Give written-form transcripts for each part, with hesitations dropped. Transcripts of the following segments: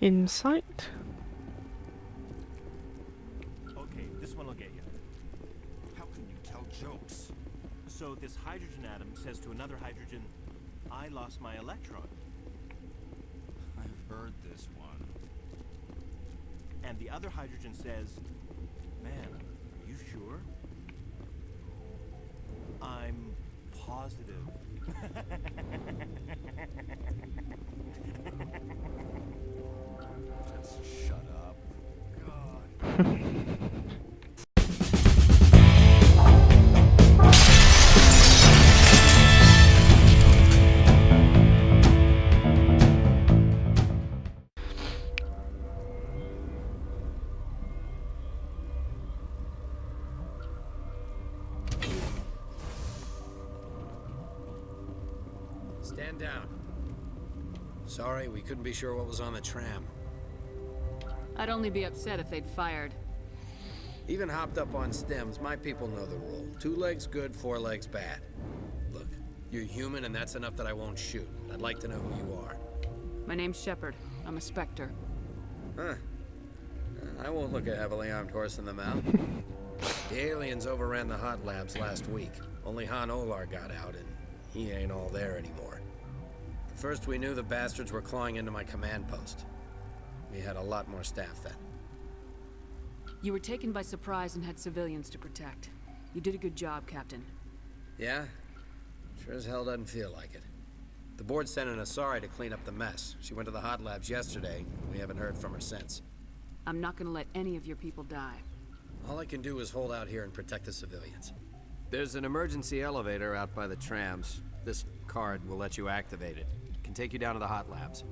Insight. Okay, this one will get you. How can you tell jokes? So this hydrogen atom says to another hydrogen, I lost my electron. I've heard this one. And the other hydrogen says, man, are you sure? I'm positive. Just shut up. God. Stand down. Sorry, we couldn't be sure what was on the tram. I'd only be upset if they'd fired. Even hopped up on stems, my people know the rule. 2 legs good, 4 legs bad. Look, you're human and that's enough that I won't shoot. I'd like to know who you are. My name's Shepard. I'm a Spectre. Huh. I won't look a heavily armed horse in the mouth. The aliens overran the hot labs last week. Only Han Olar got out and he ain't all there anymore. First we knew the bastards were clawing into my command post. We had a lot more staff then. You were taken by surprise and had civilians to protect. You did a good job, Captain. Yeah? Sure as hell doesn't feel like it. The board sent an Asari to clean up the mess. She went to the hot labs yesterday. We haven't heard from her since. I'm not gonna let any of your people die. All I can do is hold out here and protect the civilians. There's an emergency elevator out by the trams. This card will let you activate it. It can take you down to the hot labs.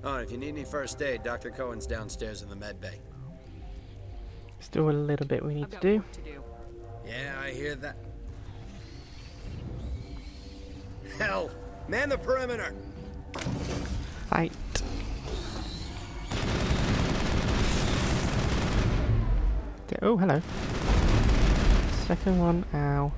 Oh, and if you need any first aid, Dr. Cohen's downstairs in the med bay. Still a little bit we need I've to got do. work to do. Yeah, I hear that. Hell! Man the perimeter! Fight. Oh, hello. Second one, ow.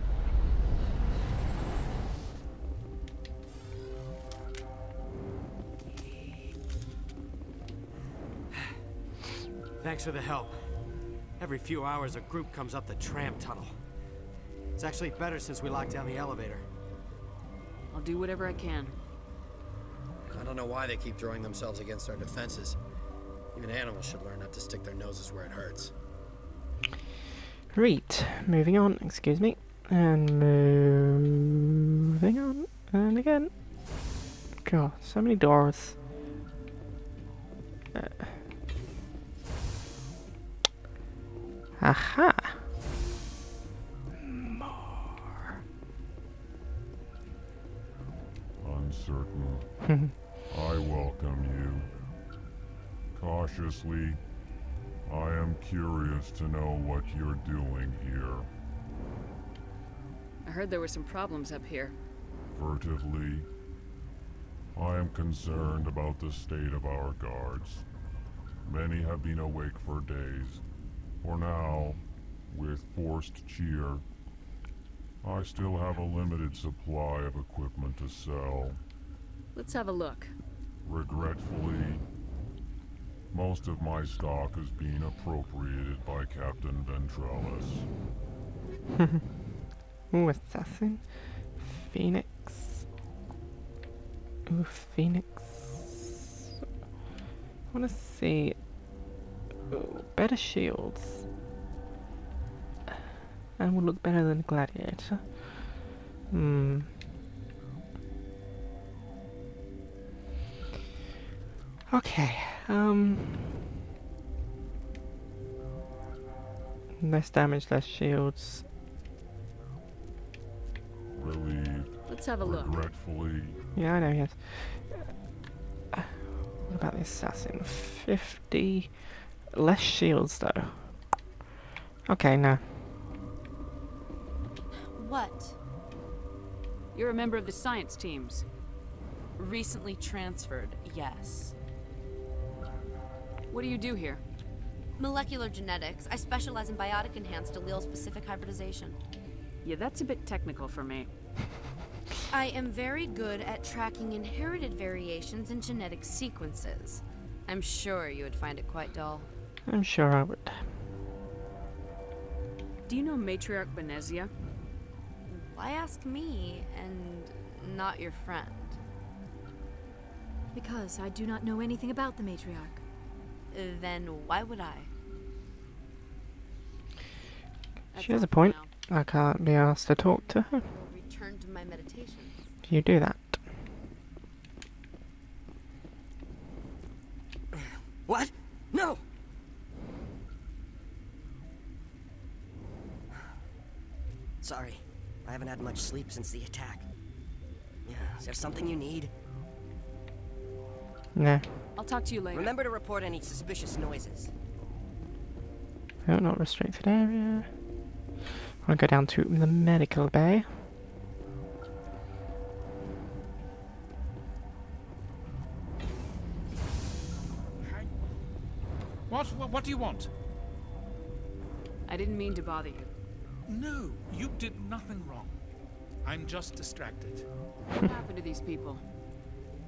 Thanks for the help. Every few hours a group comes up the tram tunnel. It's actually better since we locked down the elevator. I'll do whatever I can. I don't know why they keep throwing themselves against our defenses. Even animals should learn not to stick their noses where it hurts. Right, moving on, excuse me. And moving on, and again. God, so many doors. Aha! More. Uncertain. I welcome you. Cautiously, I am curious to know what you're doing here. I heard there were some problems up here. Furtively, I am concerned about the state of our guards. Many have been awake for days. For now, with forced cheer, I still have a limited supply of equipment to sell. Let's have a look. Regretfully, most of my stock is being appropriated by Captain Ventrellis. Ooh, assassin. Phoenix. Ooh, Phoenix. I wanna see. Ooh, better shields. And will look better than Gladiator. Okay, less damage, less shields. Relieved. Let's have a look. Regretfully, Yeah, I know, yes. What about the assassin? 50. Less shields, though. Okay, no. What? You're a member of the science teams. Recently transferred, yes. What do you do here? Molecular genetics. I specialize in biotic-enhanced allele-specific hybridization. Yeah, that's a bit technical for me. I am very good at tracking inherited variations in genetic sequences. I'm sure you would find it quite dull. I'm sure I would. Do you know Matriarch Benezia? Why ask me and not your friend? Because I do not know anything about the Matriarch. Then why would I? She has a point. I can't be asked to talk to her. I'll return to my meditations. If you do that. What? No! Sorry, I haven't had much sleep since the attack. Yeah, is there something you need? No. I'll talk to you later. Remember to report any suspicious noises. No, not restricted area. I want to go down to the medical bay. What do you want? I didn't mean to bother you. No, you did nothing wrong. I'm just distracted. What happened to these people?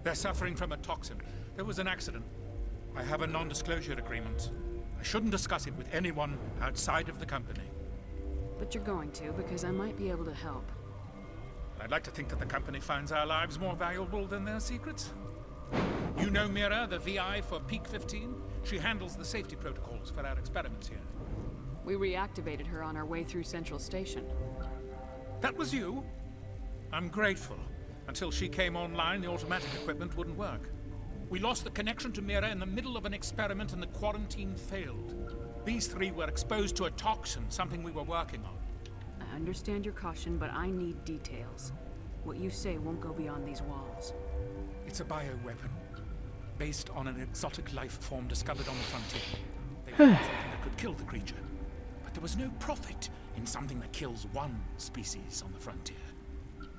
They're suffering from a toxin. There was an accident. I have a non-disclosure agreement. I shouldn't discuss it with anyone outside of the company. But you're going to, because I might be able to help. I'd like to think that the company finds our lives more valuable than their secrets. You know Mira, the VI for Peak 15? She handles the safety protocols for our experiments here. We reactivated her on our way through Central Station. That was you? I'm grateful. Until she came online, the automatic equipment wouldn't work. We lost the connection to Mira in the middle of an experiment and the quarantine failed. These three were exposed to a toxin, something we were working on. I understand your caution, but I need details. What you say won't go beyond these walls. It's a bioweapon, based on an exotic life form discovered on the frontier. They wanted something that could kill the creature. But there was no profit in something that kills one species on the frontier.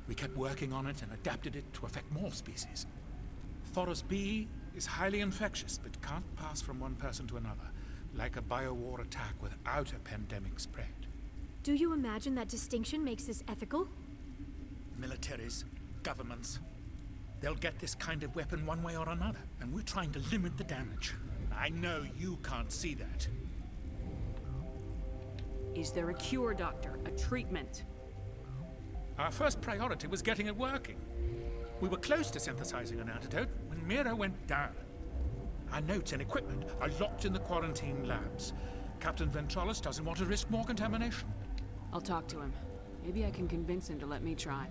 We kept working on it and adapted it to affect more species. Thoros B is highly infectious, but can't pass from one person to another, like a biowar attack without a pandemic spread. Do you imagine that distinction makes this ethical? Militaries, governments, they'll get this kind of weapon one way or another, and we're trying to limit the damage. I know you can't see that. Is there a cure, Doctor? A treatment? Our first priority was getting it working. We were close to synthesizing an antidote when Mira went down. Our notes and equipment are locked in the quarantine labs. Captain Ventralis doesn't want to risk more contamination. I'll talk to him. Maybe I can convince him to let me try.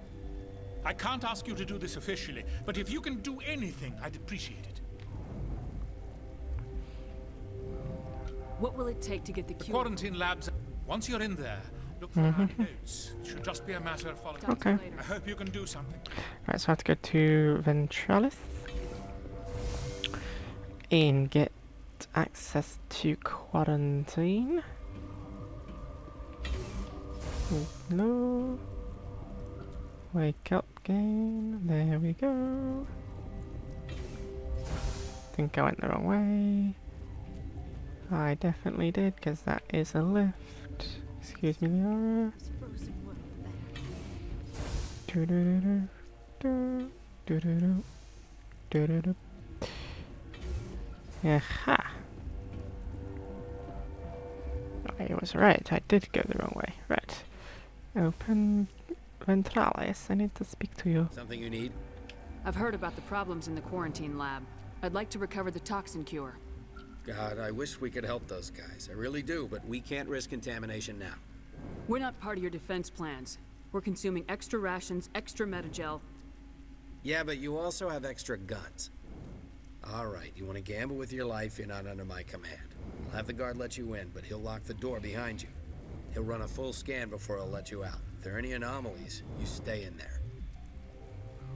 I can't ask you to do this officially, but if you can do anything, I'd appreciate it. What will it take to get the The cure? quarantine labs, once you're in there, look for our notes. It should just be a matter of following. Okay. I hope you can do something. Right, so I have to go to Ventralis and get access to quarantine. Hello. Wake up game. There we go. Think I went the wrong way. I definitely did, because that is a lift. Excuse me, Liara. Aha! I was right, I did go the wrong way. Right. Open Ventralis, I need to speak to you. Something you need? I've heard about the problems in the quarantine lab. I'd like to recover the toxin cure. God, I wish we could help those guys. I really do, but we can't risk contamination now. We're not part of your defense plans. We're consuming extra rations, extra metagel. Yeah, but you also have extra guns. All right, you want to gamble with your life, you're not under my command. I'll have the guard let you in, but he'll lock the door behind you. He'll run a full scan before he'll let you out. If there are any anomalies, you stay in there.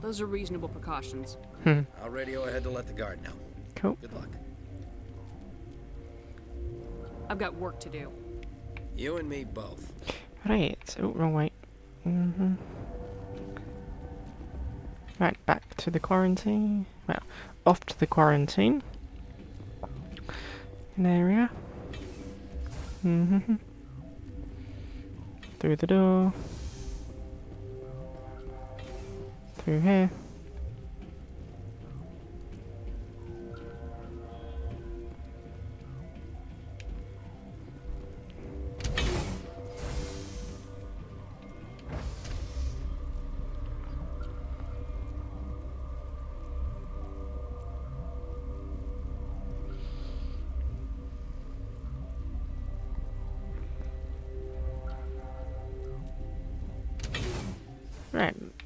Those are reasonable precautions. I'll radio ahead to let the guard know. Cool. Good luck. I've got work to do. You and me both. Right, oh, wrong way. Right, back to the quarantine. Well, off to the quarantine area. Through the door. Through here.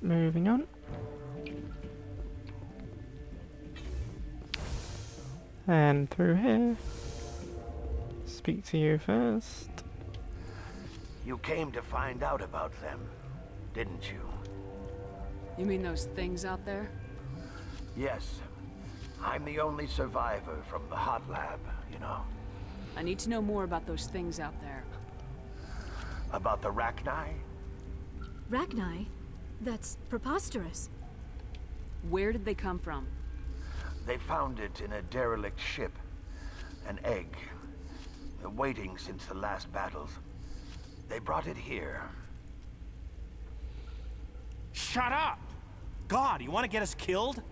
moving on. And through here. Speak to you first. You came to find out about them, didn't you? You mean those things out there? Yes. I'm the only survivor from the hot lab, you know. I need to know more about those things out there. About the Rachni? Rachni? That's preposterous. Where did they come from? They found it in a derelict ship. An egg. Waiting since the last battles. They brought it here. Shut up! God, you want to get us killed?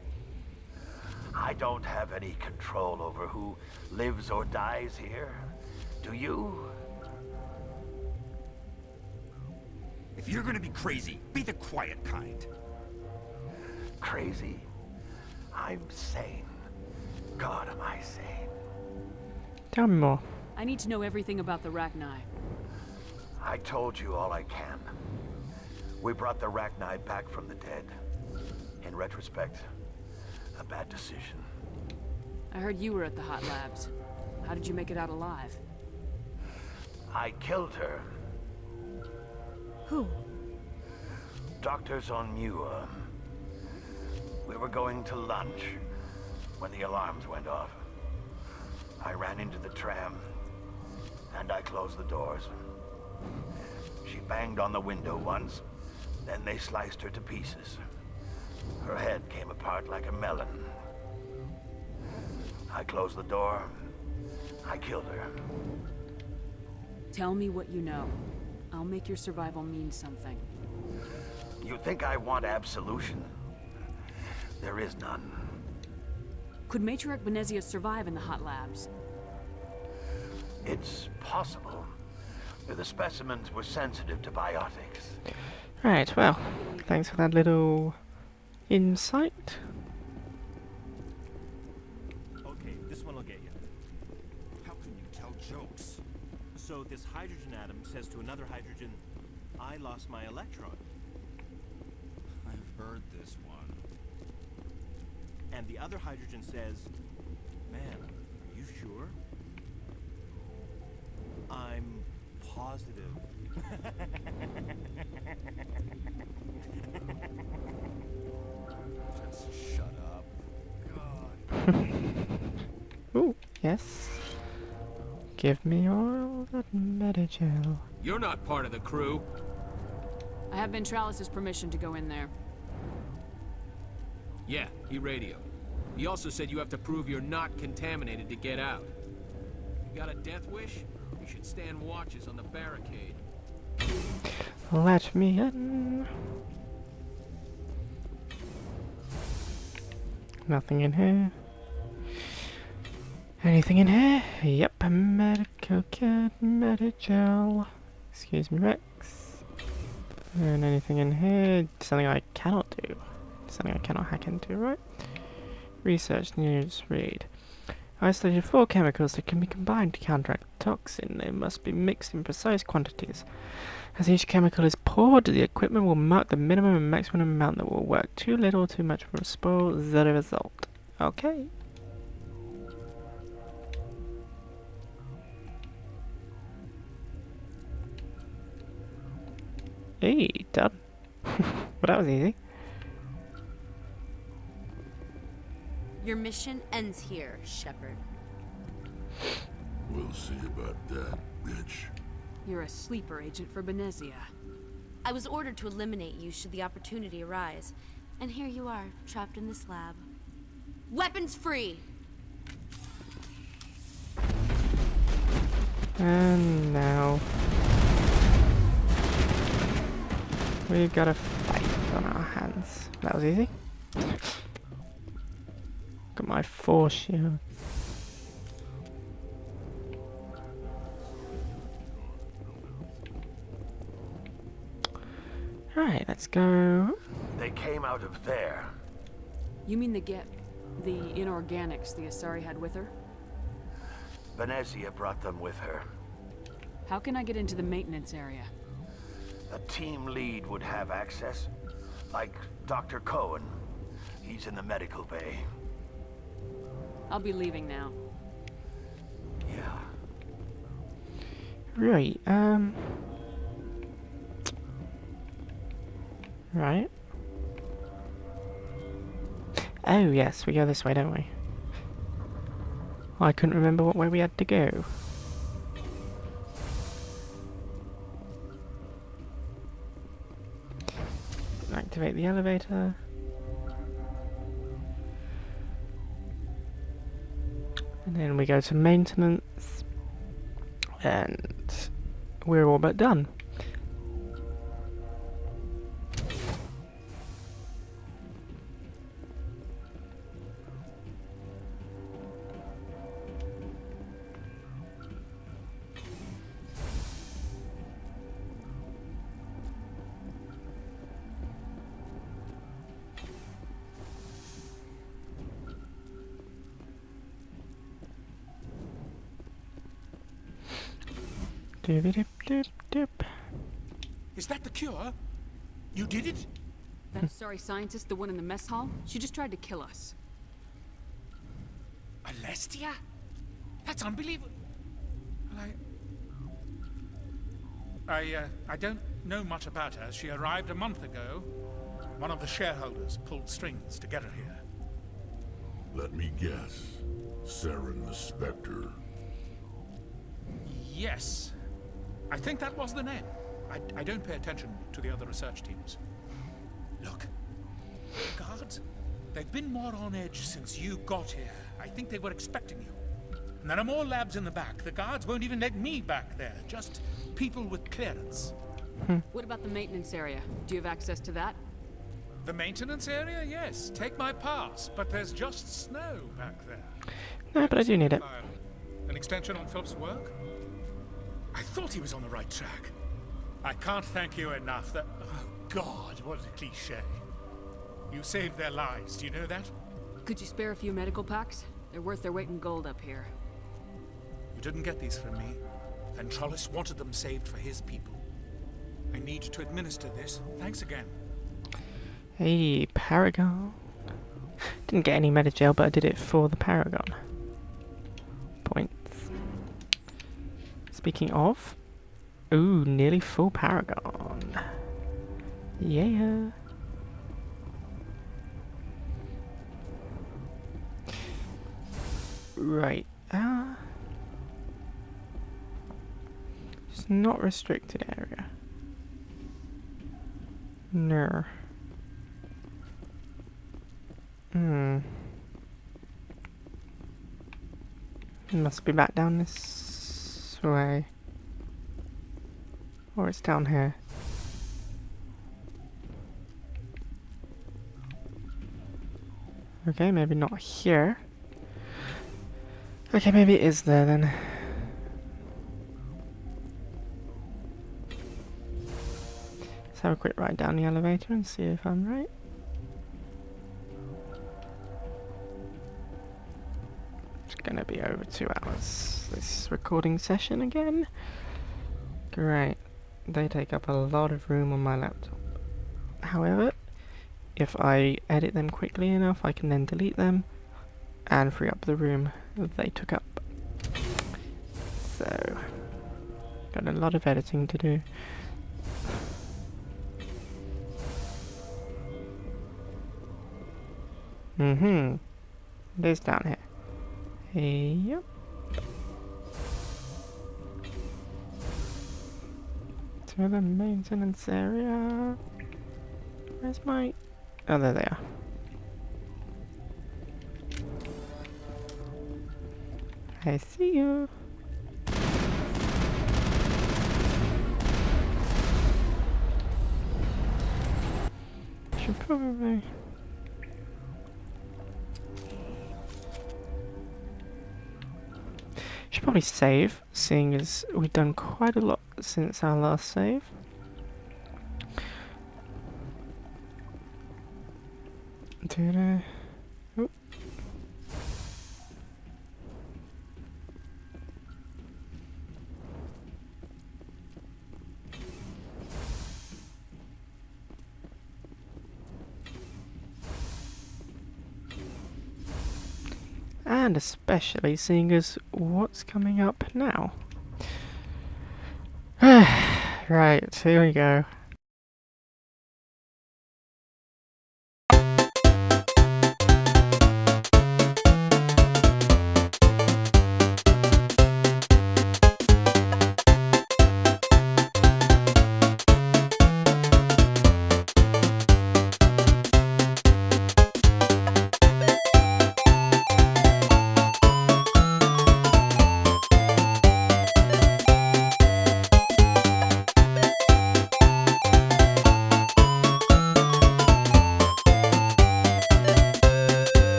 I don't have any control over who lives or dies here. Do you? If you're gonna be crazy, be the quiet kind. Crazy? I'm sane. God, am I sane? Tell me more. I need to know everything about the Rachni. I told you all I can. We brought the Rachni back from the dead. In retrospect, a bad decision. I heard you were at the hot labs. How did you make it out alive? I killed her. Who? Doctors on Muir. We were going to lunch when the alarms went off. I ran into the tram, and I closed the doors. She banged on the window once, then they sliced her to pieces. Her head came apart like a melon. I closed the door. I killed her. Tell me what you know. I'll make your survival mean something. You think I want absolution? There is none. Could Matriarch Benezia survive in the hot labs? It's possible. The specimens were sensitive to biotics. Right, well, thanks for that little insight. Okay, this one will get you. How can you tell jokes? So this hydrogen atom says to another hydrogen, I lost my electron. I've heard this one. And the other hydrogen says, man, are you sure? I'm positive. Just shut up. God. Ooh, yes. Give me all that metagel. You're not part of the crew. I have Ventralis' permission to go in there. Yeah, he radioed. He also said you have to prove you're not contaminated to get out. You got a death wish? You should stand watches on the barricade. Let me in. Nothing in here. Anything in here? Yep, medical kit, metagel. Excuse me, Rex. And anything in here? Something I cannot do. Something I cannot hack into, right? Research, news, read. Isolated 4 chemicals that can be combined to counteract the toxin. They must be mixed in precise quantities. As each chemical is poured, the equipment will mark the minimum and maximum amount that will work. Too little, too much will spoil the result. Okay. Hey, done. Well, that was easy. Your mission ends here, Shepard. We'll see about that, bitch. You're a sleeper agent for Benezia. I was ordered to eliminate you should the opportunity arise. And here you are, trapped in this lab. Weapons free! And now we've got a fight on our hands. That was easy. Got my force shield. Right, let's go. They came out of there. You mean the inorganics the Asari had with her? Benezia brought them with her. How can I get into the maintenance area? A team lead would have access. Like Dr. Cohen. He's in the medical bay. I'll be leaving now. Yeah. Right, right. Oh, yes, we go this way, don't we? I couldn't remember what way we had to go. Activate the elevator. And then we go to maintenance. And we're all but done. Doop-a-dip-dip-dip. Is that the cure? You did it? That sorry scientist, the one in the mess hall, she just tried to kill us. Alestia? That's unbelievable. I don't know much about her. She arrived a month ago. One of the shareholders pulled strings to get her here. Let me guess. Saren the Spectre. Yes. I think that was the name. I don't pay attention to the other research teams. Look. The guards? They've been more on edge since you got here. I think they were expecting you. And there are more labs in the back. The guards won't even let me back there. Just people with clearance. What about the maintenance area? Do you have access to that? The maintenance area? Yes. Take my pass. But there's just snow back there. No, but I do need it. An extension on Philip's work? I thought he was on the right track. I can't thank you enough. That, oh God, what a cliche. You saved their lives, do you know that? Could you spare a few medical packs? They're worth their weight in gold up here. You didn't get these from me. Ventralis wanted them saved for his people. I need to administer this. Thanks again. Hey, Paragon. Didn't get any Metagel, but I did it for the Paragon. Points. Speaking of, ooh, nearly full Paragon. Yeah. Right. It's not restricted area. No. It must be back down this way. Or it's down here. Okay, maybe not here. Okay, maybe it is there then. Let's have a quick ride down the elevator and see if I'm right. It's gonna be over 2 hours. This recording session again. Great. They take up a lot of room on my laptop. However, if I edit them quickly enough, I can then delete them and free up the room they took up. So, got a lot of editing to do. It is down here. Yep. To the maintenance area. Where's my... Oh, there they are. I see you. Should probably... Should probably save, seeing as we've done quite a lot since our last save. Oop. And especially seeing as what's coming up now. Right, here we go.